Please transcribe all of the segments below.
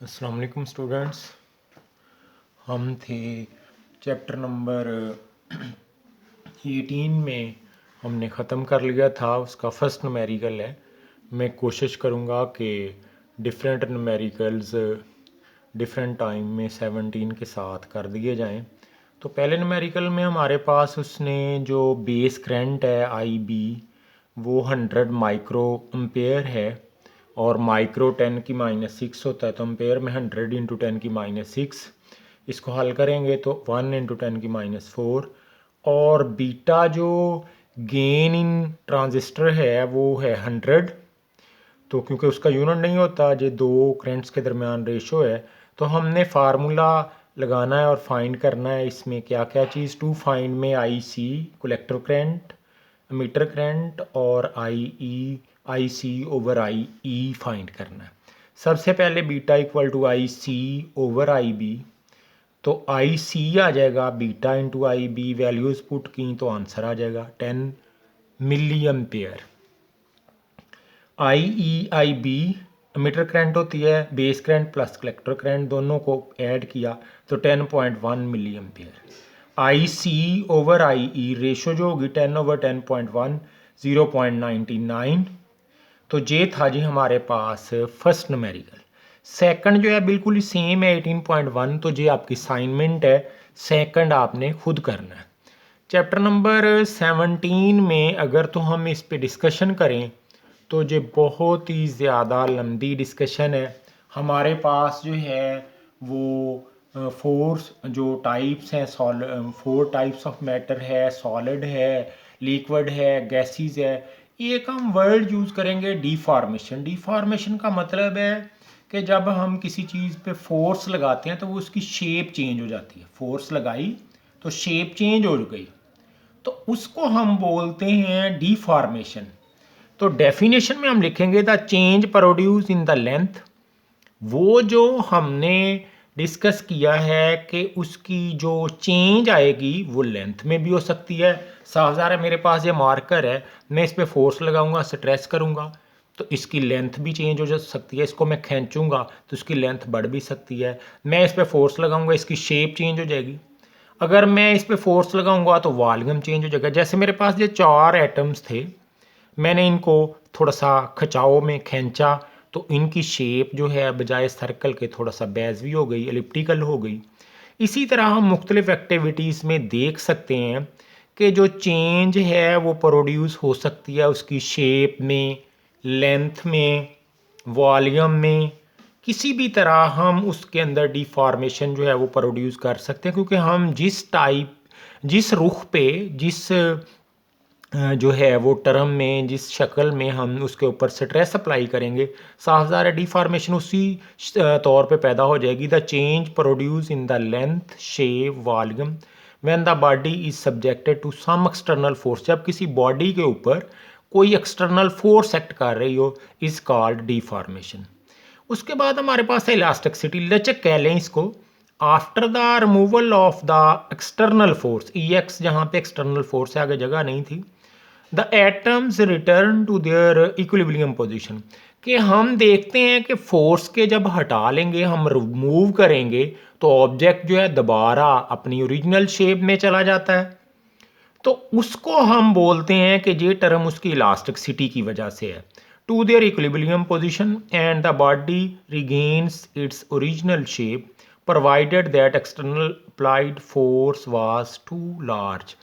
अस्सलाम वालेकुम स्टूडेंट्स। हम थे चैप्टर नंबर 18 में, हमने ख़त्म कर लिया था। उसका फर्स्ट न्यूमेरिकल है। मैं कोशिश करूँगा कि डिफरेंट न्यूमेरिकल्स डिफरेंट टाइम में 17 के साथ कर दिए जाएं। तो पहले न्यूमेरिकल में हमारे पास उसने जो बेस करंट है IB वो 100 माइक्रो एम्पेयर है और माइक्रो 10 की -6 होता है, तो एम्पेयर में 100 इंटू 10 की -6। इसको हल करेंगे तो 1 इंटू 10 की -4। और बीटा जो गेन इन ट्रांजिस्टर है वो है 100। तो क्योंकि उसका यूनिट नहीं होता, जो दो करंट्स के दरमियान रेशो है, तो हमने फार्मूला लगाना है और फाइंड करना है इसमें क्या क्या चीज़। टू फाइंड में IC collector current, emitter current और IC ओवर IE फाइंड करना है। सबसे पहले beta equal to IC over IB, तो IC आ जाएगा beta into IB। Values put की तो आंसर आ जाएगा 10 milli ampere. IB emitter current होती है, base current plus collector current दोनों को ऐड किया तो 10.1 milli ampere. IC over IE ratio जो होगी 10 ओवर 10.1 0.99। तो ये था जी हमारे पास फर्स्ट न्यूमेरिकल। सेकंड जो है बिल्कुल ही सेम है 18.1। तो ये आपकी असाइनमेंट है, सेकंड आपने खुद करना है। चैप्टर नंबर 17 में अगर तो हम इस पे डिस्कशन करें तो ये बहुत ही ज़्यादा लंबी डिस्कशन है। हमारे पास जो है वो फोर्स जो टाइप्स हैं, 4 टाइप्स ऑफ मैटर है, सॉलिड है, लिक्विड है, गैसेस है। एक हम वर्ड यूज़ करेंगे डिफॉर्मेशन। डिफॉर्मेशन का मतलब है कि जब हम किसी चीज़ पे फोर्स लगाते हैं तो वो उसकी शेप चेंज हो जाती है। फोर्स लगाई तो शेप चेंज हो गई, तो उसको हम बोलते हैं डिफॉर्मेशन। तो डेफिनेशन में हम लिखेंगे the change produce in the length. वो जो हमने डिस्कस किया है कि उसकी जो चेंज आएगी वो लेंथ में भी हो सकती है। साफ ज़ाहिर है मेरे पास ये मार्कर है, मैं इस पर फोर्स लगाऊंगा, स्ट्रेस करूंगा तो इसकी लेंथ भी चेंज हो जा सकती है। इसको मैं खींचूंगा तो इसकी लेंथ बढ़ भी सकती है। मैं इस पर फोर्स लगाऊंगा, इसकी शेप चेंज हो जाएगी। अगर मैं इस पर फोर्स लगाऊंगा तो वॉल्यूम चेंज हो जाएगा। जैसे मेरे पास ये 4 एटम्स थे, मैंने इनको थोड़ा सा खिंचाव में खींचा तो इनकी शेप जो है बजाय सर्कल के थोड़ा सा बेज़वी हो गई, एलिप्टिकल हो गई। इसी तरह हम मुख्तलिफ एक्टिविटीज़ में देख सकते हैं कि जो चेंज है वो प्रोड्यूस हो सकती है उसकी शेप में, लेंथ में, वॉल्यूम में। किसी भी तरह हम उसके अंदर डिफॉर्मेशन जो है वो प्रोड्यूस कर सकते हैं, क्योंकि हम जिस रुख पे, जिस जो है वो टर्म में, जिस शक्ल में हम उसके ऊपर स्ट्रेस अप्लाई करेंगे, साफ ज़ाहिर है डिफॉर्मेशन उसी तौर पे पैदा हो जाएगी। The change produce in the length, shape, volume when the body is subjected to some external force. जब किसी बॉडी के ऊपर कोई एक्सटर्नल फोर्स एक्ट कर रही हो, इज कॉल्ड डिफॉर्मेशन। उसके बाद हमारे पास है इलास्टिसिटी, लचक कह लें इसको। After the removal of the external force, EX जहाँ पे एक्सटर्नल फोर्स है, आगे जगह नहीं थी, the atoms return to their equilibrium position. कि हम देखते हैं कि फोर्स के जब हटा लेंगे, हम रिमूव करेंगे तो ऑब्जेक्ट जो है दोबारा अपनी ओरिजिनल शेप में चला जाता है। तो उसको हम बोलते हैं कि ये टर्म उसकी इलास्टिसिटी की वजह से है। To their equilibrium position and the body regains its original shape provided that external applied force was too large.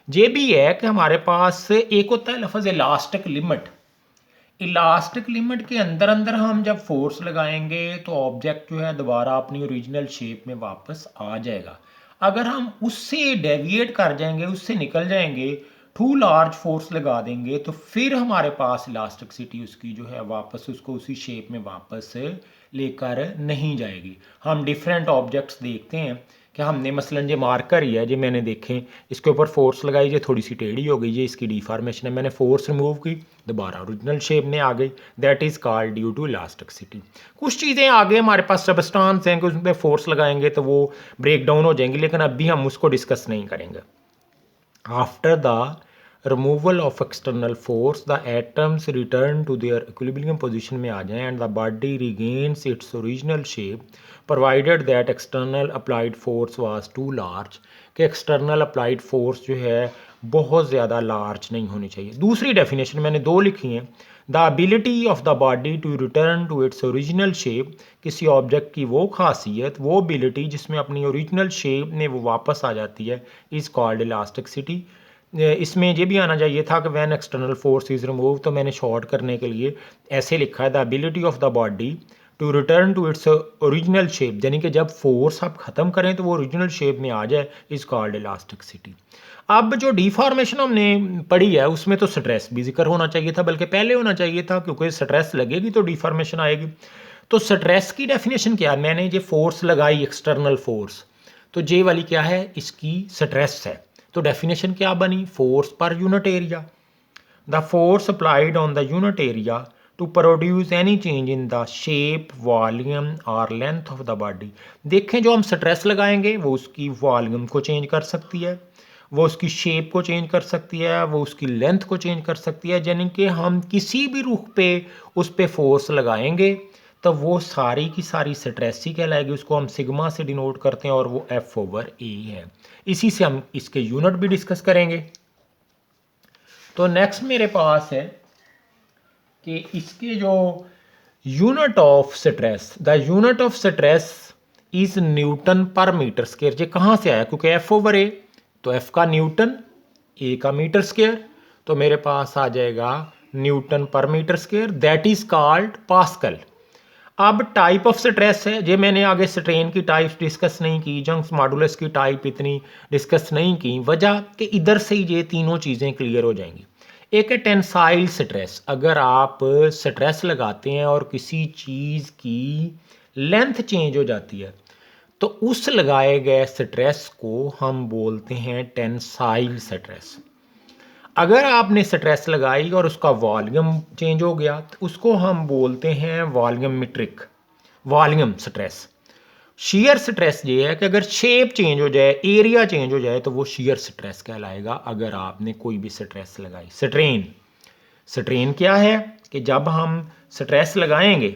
ये भी है कि हमारे पास एक होता है लफ्ज़ इलास्टिक लिमिट। इलास्टिक लिमिट के अंदर अंदर हम जब फोर्स लगाएंगे तो ऑब्जेक्ट जो है दोबारा अपनी ओरिजिनल शेप में वापस आ जाएगा। अगर हम उससे डेविएट कर जाएंगे, उससे निकल जाएंगे, टू लार्ज फोर्स लगा देंगे, तो फिर हमारे पास इलास्टिसिटी उसकी जो है वापस उसको उसी शेप में वापस लेकर नहीं जाएगी। हम डिफरेंट ऑब्जेक्ट्स देखते हैं कि हमने मसलन ये मार्कर ही है, जो मैंने देखे, इसके ऊपर फोर्स लगाई, ये थोड़ी सी टेढ़ी हो गई, ये इसकी डिफॉर्मेशन है। मैंने फोर्स रिमूव की, दोबारा ओरिजिनल शेप में आ गई। That is called due to elasticity. कुछ चीज़ें आगे हमारे पास सबस्टांस हैं कि उसमें फोर्स लगाएंगे तो वो ब्रेक डाउन हो जाएंगी, लेकिन अभी हम उसको डिस्कस नहीं करेंगे। After the removal of external force the atoms return to their equilibrium position में आ जाएं and the body regains its original shape provided that external applied force was too large, कि एक्सटर्नल अप्लाइड फोर्स जो है बहुत ज़्यादा large नहीं होनी चाहिए। दूसरी डेफिनेशन मैंने दो लिखी हैं, the ability of the body to return to its original shape, किसी ऑब्जेक्ट की वो खासियत, वो एबिलिटी जिसमें अपनी ओरिजिनल शेप में वो वापस आ जाती है, इज़ कॉल्ड इलास्टिसिटी। इसमें ये भी आना चाहिए था कि when external force is remove, तो मैंने शॉर्ट करने के लिए ऐसे लिखा है the ability of the body to return to its original shape, यानी कि जब फोर्स आप ख़त्म करें तो वो ओरिजिनल शेप में आ जाए, इज़ कॉल्ड इलास्टिसिटी। अब जो डिफॉर्मेशन हमने पढ़ी है उसमें तो स्ट्रेस भी जिक्र होना चाहिए था, बल्कि पहले होना चाहिए था, क्योंकि स्ट्रेस लगेगी तो डिफॉर्मेशन आएगी। तो स्ट्रेस की डेफिनेशन क्या है, मैंने ये फोर्स लगाई एक्सटर्नल फोर्स, तो जे वाली क्या है, इसकी स्ट्रेस है। तो डेफिनेशन क्या बनी, फोर्स पर unit area, the force applied on the unit area to produce any change in the shape volume और लेंथ ऑफ द बॉडी। देखें, जो हम स्ट्रेस लगाएंगे वो उसकी वॉल्यूम को चेंज कर सकती है, वो उसकी शेप को चेंज कर सकती है, वो उसकी लेंथ को चेंज कर सकती है, यानी कि हम किसी भी रुख पे उस पर फोर्स लगाएंगे तो वो सारी की सारी स्ट्रेस ही कहलाएगी, उसको हम सिग्मा से डिनोट करते हैं और वो F/A है। इसी से हम इसके यूनिट भी डिस्कस करेंगे। तो नेक्स्ट मेरे पास है कि इसके जो unit of stress, the unit of stress is newton पर मीटर स्क्वायर। ये कहाँ से आया, क्योंकि F/A, तो F का न्यूटन, A का मीटर स्क्वायर, तो मेरे पास आ जाएगा न्यूटन पर metre square, that is called pascal. अब टाइप ऑफ स्ट्रेस है, ये मैंने आगे स्ट्रेन की टाइप्स डिस्कस नहीं की, जंक्स मॉडुलस की टाइप इतनी डिस्कस नहीं की, वजह कि इधर से ही ये तीनों चीज़ें क्लियर हो जाएंगी। एक है टेंसाइल स्ट्रेस, अगर आप स्ट्रेस लगाते हैं और किसी चीज़ की लेंथ चेंज हो जाती है तो उस लगाए गए स्ट्रेस को हम बोलते हैं टेंसाइल स्ट्रेस। अगर आपने स्ट्रेस लगाई और उसका वॉल्यूम चेंज हो गया तो उसको हम बोलते हैं volumetric volume stress. Shear stress ये है कि अगर शेप चेंज हो जाए, एरिया चेंज हो जाए, तो वो शियर स्ट्रेस कहलाएगा अगर आपने कोई भी स्ट्रेस लगाई। स्ट्रेन, स्ट्रेन क्या है कि जब हम स्ट्रेस लगाएंगे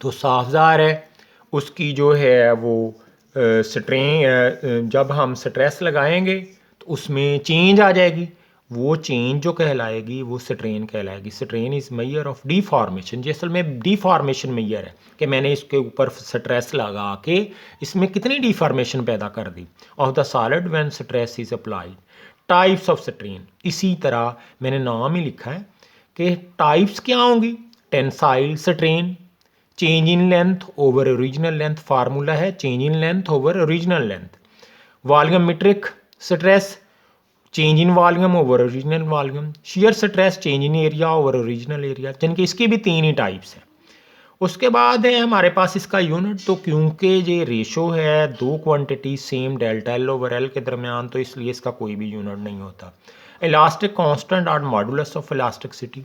तो साफ ज़ाहिर है उसकी जो है वो स्ट्रेन, जब हम स्ट्रेस लगाएंगे तो उसमें चेंज आ जाएगी, वो चेंज जो कहलाएगी वो स्ट्रेन कहलाएगी। Strain is measure of deformation, जो असल में डिफॉर्मेशन मेजर है कि मैंने इसके ऊपर स्ट्रेस लगा के इसमें कितनी डिफॉर्मेशन पैदा कर दी of the solid when stress is applied. Types of strain, इसी तरह मैंने नाम ही लिखा है कि टाइप्स क्या होंगी, tensile strain, change in length over original length, formula है change in length over original length. Volumetric stress, change in volume over original volume. Shear stress, change in area over original area, जिनके इसकी भी तीन ही types हैं। उसके बाद है हमारे पास इसका यूनिट, तो क्योंकि ये रेशो है दो quantity same delta L over L के दरमियान, तो इसलिए इसका कोई भी यूनिट नहीं होता। इलास्टिक कांस्टेंट और मॉडुलस ऑफ इलास्टिसिटी,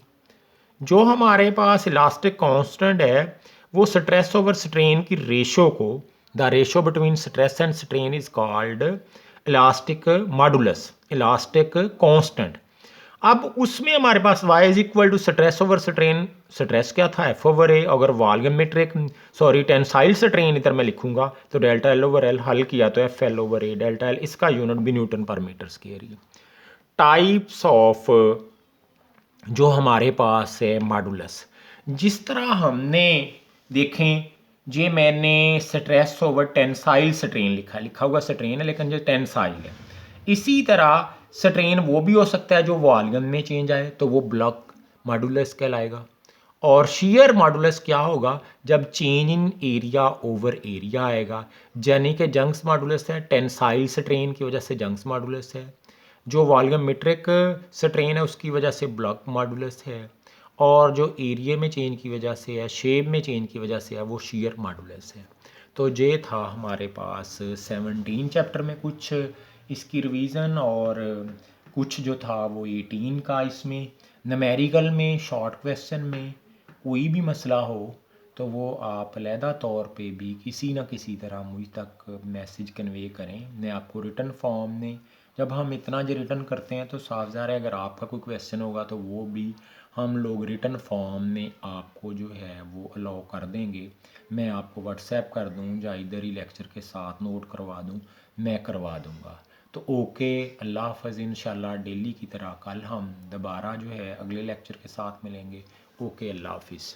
जो हमारे पास इलास्टिक कांस्टेंट है वो स्ट्रेस ओवर स्ट्रेन की रेशो को, the ratio between stress and strain is called elastic modulus, elastic constant. अब उसमें हमारे पास y is equal to stress over strain, stress क्या था F/A, अगर वॉल्यूमेट्रिक टेंसाइल स्ट्रेन इधर मैं लिखूंगा तो डेल्टा एल ओवर एल, हल किया तो FL/A, डेल्टा एल, इसका यूनिट भी न्यूटन पर मीटर स्क्वायर है। टाइप्स ऑफ जो हमारे पास है मॉडुलस, जिस तरह हमने देखें, ये मैंने स्ट्रेस ओवर टेंसाइल स्ट्रेन लिखा हुआ स्ट्रेन है लेकिन जो टेंसाइल है, इसी तरह स्ट्रेन वो भी हो सकता है जो वॉल्यूम में चेंज आए तो वो ब्लॉक मॉडुलस कहलाएगा। और शियर मॉडुलस क्या होगा, जब change in area over area आएगा, यानी कि जंक्स मॉडुलस है टेंसाइल स्ट्रेन की वजह से जंक्स मॉडुलस है, जो वॉल्यूमेट्रिक स्ट्रेन है उसकी वजह से ब्लॉक मॉडुलस है, और जो एरिया में चेंज की वजह से है, शेप में चेंज की वजह से है, वो शियर मॉडुलस है। तो ये था हमारे पास 17 चैप्टर में कुछ इसकी रिवीजन, और कुछ जो था वो 18 का। इसमें न्यूमेरिकल में शॉर्ट क्वेश्चन में कोई भी मसला हो तो वो आप अलहदा तौर पे भी किसी न किसी तरह मुझ तक मैसेज कन्वे करें, मैं आपको रिटन फॉर्म में जब हम इतना जो रिटर्न करते हैं तो साफ ज़ाहिर है अगर आपका कोई क्वेश्चन होगा तो वो भी हम लोग रिटर्न फॉर्म में आपको जो है वो अलाउ कर देंगे। मैं आपको व्हाट्सएप कर दूँ या इधर ही लेक्चर के साथ नोट करवा दूँ, मैं करवा दूँगा। तो ओके, अल्लाह हाफ़िज़। इंशाल्लाह डेली की तरह कल हम दोबारा जो है अगले लेक्चर के साथ मिलेंगे। ओके, अल्लाह हाफ़िज़।